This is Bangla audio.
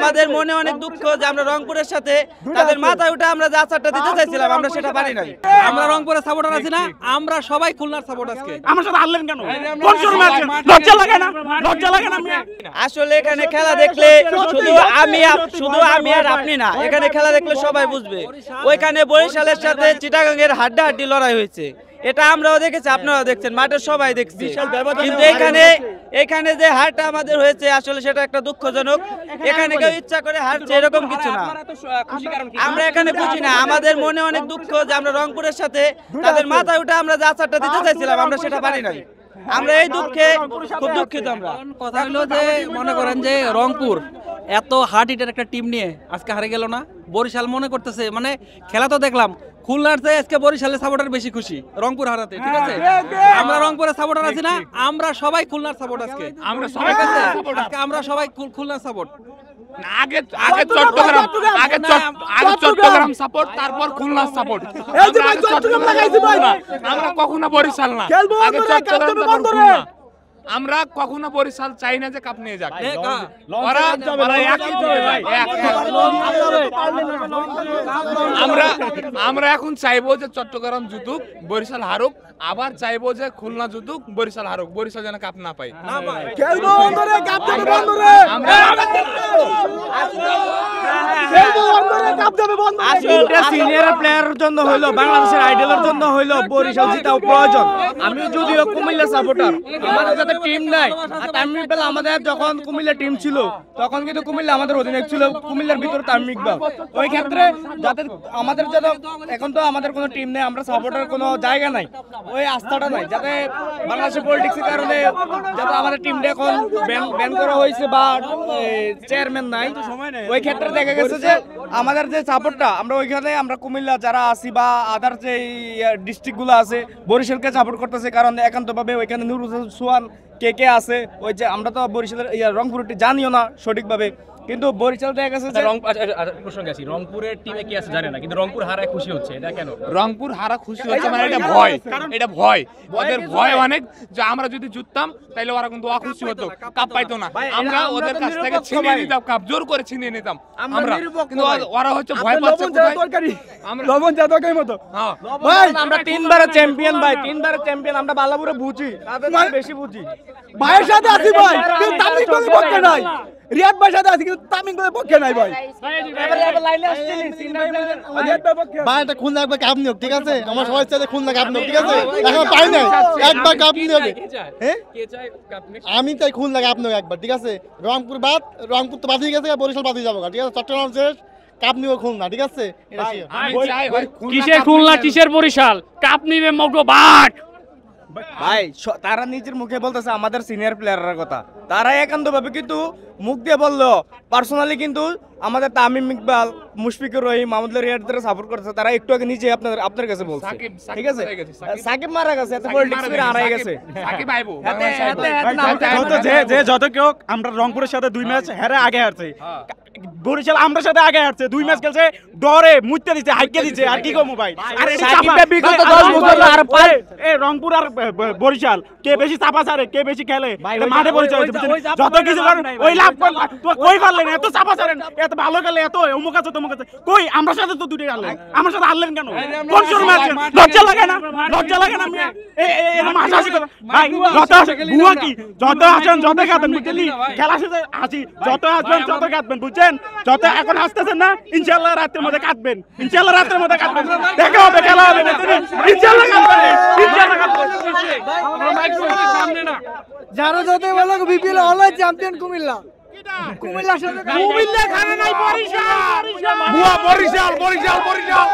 আমাদের মনে অনেক দুঃখ যে আমরা রংপুরের সাথে তাদের মাথায় উঠে আমরা যে আচারটা দিতে চাইছিলাম আমরা সেটা পারি নাই। আমরা রংপুরের সাপোর্টার আছি না, আমরা সবাই খুলনার সাপোর্ট। আজকে আমার সাথে হারলেন কেন? কোন শরম আছে? লজ্জা লাগে না? লজ্জা লাগে না? আসলে এখানে খেলা দেখলে শুধু আমি আর আপনি না, এখানে খেলা দেখলে সবাই বুঝবে। ওইখানে বরিশালের সাথে চিটাগাংয়ের হাড্ডাহাড্ডি লড়াই হয়েছে, এটা আমরাও দেখেছি, আপনারাও দেখছেন, মাঠের সবাই দেখছে। কিন্তু এখানে যে হারটা আমাদের হয়েছে আসলে সেটা একটা দুঃখজনক। এখানে কেউ ইচ্ছা করে হারছে এরকম কিছু না। আমরা এখানে খুশি না, আমাদের মনে অনেক দুঃখ যে আমরা রংপুরের সাথে তাদের মাথায় উঠে আমরা যে আচারটা দিতে চাইছিলাম আমরা সেটা পারি নাই। আমরা এই দুঃখে খুব দুঃখিত। আমরা কথা হলো যে মনে করেন যে রংপুর এত হার্ড হিটার একটা টিম নিয়ে আজকে হারে গেল না। বরিশাল মনে করতেছে মানে খেলা তো দেখলাম, খুলনার চেয়ে আজকে বরিশালের সাপোর্টার বেশি খুশি রংপুর হারাতে। ঠিক আছে, আমরা রংপুরের সাপোর্টার আছি না, আমরা সবাই খুলনার সাপোর্ট। আজকে আমরা সবাই খুলনার সাপোর্ট। আগে চট্টগ্রাম সাপোর্ট, তারপর খুলনা সাপোর্ট। আমরা কখনো বরিশাল না, আগে চট্টগ্রাম তারপর খুলনা। আমরা কখনো বরিশাল চাই না যে কাপ নিয়ে যাক, আমরা এখন চাইবো যে চট্টগ্রাম জিতুক, বরিশাল হারুক, আবার চাইবো যে খুলনা জিতুক, বরিশাল হারুক, বরিশাল যেন কাপ না পায়। সিনিয়র প্লেয়ারের জন্য হইলো, বাংলাদেশের আইডলের জন্য হইলো বরিশাল জিতাও প্রয়োজন। আমি যদিও কুমিল্লা সাপোর্টার, আমাদের যাতে টিম নাই, তামিম ইকবাল আমাদের যখন কুমিল্লা টিম ছিল তখন কিন্তু কুমিল্লা আমাদের অধিনায়ক ছিল, কুমিল্লার ভিতরে তামিম ইকবাল। ওই ক্ষেত্রে যাতে আমাদের যাতে এখন তো আমাদের কোনো টিম নেই, আমরা সাপোর্টার কোনো জায়গা নাই, ওই আস্থাটা নাই, যাতে বাংলাদেশের পলিটিক্সের কারণে যাতে আমাদের টিমটা এখন ব্যান করা হয়েছে বা চেয়ারম্যান নাই। ওই ক্ষেত্রে দেখা গেছে যে আমাদের যে সাপোর্টটা আমরা ওইখানে আমরা কুমিল্লা যারা আছি বা আদার যে ডিস্ট্রিক্টগুলো আছে বরিশালকে সাপোর্ট করতেছে, কারণ একান্তভাবে ওইখানে নুরুল সোহান কে আছে, ওই যে আমরা তো বরিশালের রংপুরটি জানিও না সঠিকভাবে, কিন্তু বরিশাল দেখা গেছে যে প্রসঙ্গে আছি, রংপুরের টিমে কি আছে জানে না, কিন্তু রংপুর হারায় খুশি হচ্ছে। এটা কেন রংপুর হারা খুশি হচ্ছে? মানে এটা ভয়, এটা ভয়, ওদের ভয় অনেক যে আমরা যদি জিততাম তাহলে ওরা কিন্তু অখুশি হতো, কাপ পাইতো না। আমরা ওদের কাছ থেকে ছিনিয়ে নিতাম কাপ, জোর করে ছিনিয়ে নিতাম আমরা, কিন্তু ওরা হচ্ছে ভয় পাচ্ছে। লবণ যা তরকারি মতো ভাই, আমরা তিনবারের চ্যাম্পিয়ন ভাই, তিনবারের চ্যাম্পিয়ন, আমরা বালাপুরে বুঝি, বেশি বুঝি। ভাইয়ের সাথে আছি ভাই, কিন্তু তামিম ইকবালের পক্ষে নাই। রিয়াদ ভাইয়ের সাথে আছি কিন্তু তামিম ইকবালের পক্ষে নাই ভাই। ভাই এটা খুলনা একবার কাপ নিয়োগ, ঠিক আছে, আমার সবাই চাইছে খুলনা কাপ নিয়োগ, ঠিক আছে, এখন পাই নাই, একবার কাপ নিয়োগ। হ্যাঁ আমি চাই খুলনা কাপ নিয়োগ একবার, ঠিক আছে। রংপুর তো বাদিয়ে গেছে, বরিশাল বাদিয়ে যাবো, ঠিক আছে, চট্টগ্রাম শেষ, কাপ নিব খুলনা, ঠিক আছে। কিসের খুলনা কিসের বরিশাল, কাপ নিবে মগো বাট ভাই। তারা নিজের মুখে বলতেছে আমাদের সিনিয়র প্লেয়ারের কথা, তারা একান্তভাবে কিন্তু মুখ দিয়ে বললো, পার্সোনালি কিন্তু আমাদের তামিম ইকবাল, মুশফিকুর রহিম, মাহমুদুল্লাহ রিয়াদদের সাপোর্ট করতেছে। তারা একটু আগে নিজে আপনার কাছে বলছে, ঠিক আছে, সাকিব মারা গেছে, এত পলিটিক্স করে হারাই গেছে। যে যত কেউ আমরা রংপুরের সাথে 2 ম্যাচ হেরে আগে হারছে, বরিশাল আমরা সাথে আগে হারছে, 2 ম্যাচ খেলছে, ডরে মুইতে দিছে, হাইকে দিছে, আর কি কমু ভাই। আর সাকিবটা বিগত 10 বছর আর এই রংপুর আর বরিশাল কে বেশি চাপা ছাড়ে, কে বেশি খেলে, মাঠে পরিচয় যত কিছু করেন ওই লাভ কই পারলেন, এত চাপা ছাড়েন, এত ভালো খেলে, এত অমুক আছে তমুক আছে, কই আমার সাথে তো দুটোই হারলেন, আমার সাথে হারলেন কেন? কোন শরম আছে? লজ্জা লাগে না? লজ্জা লাগে না? এরকম হাসাহাসি করে ভাই, যত বুয়া কি, যত আসেন যত কাঁদেন, বুঝলি, খেলা শেষে হাসি, যত আসবেন যত কাঁদবেন, বুঝছেন, যত এখন হাসতেছেন না, ইনশাআল্লাহ রাতের মধ্যে কাঁদবেন, ইনশাআল্লাহ রাতের মধ্যে কাঁদবেন, দেখা হবে, খেলা হবে, ইনশাআল্লাহ কাঁদবেন, ইনশাআল্লাহ কাঁদবেন। যারা যত বলো বিপিএল অলওয়েজ চ্যাম্পিয়ন কুমিল্লা, কুমিল্লার সাথে কুমিল্লা খানে নাই বরিশাল, বরিশাল বরিশাল বরিশাল।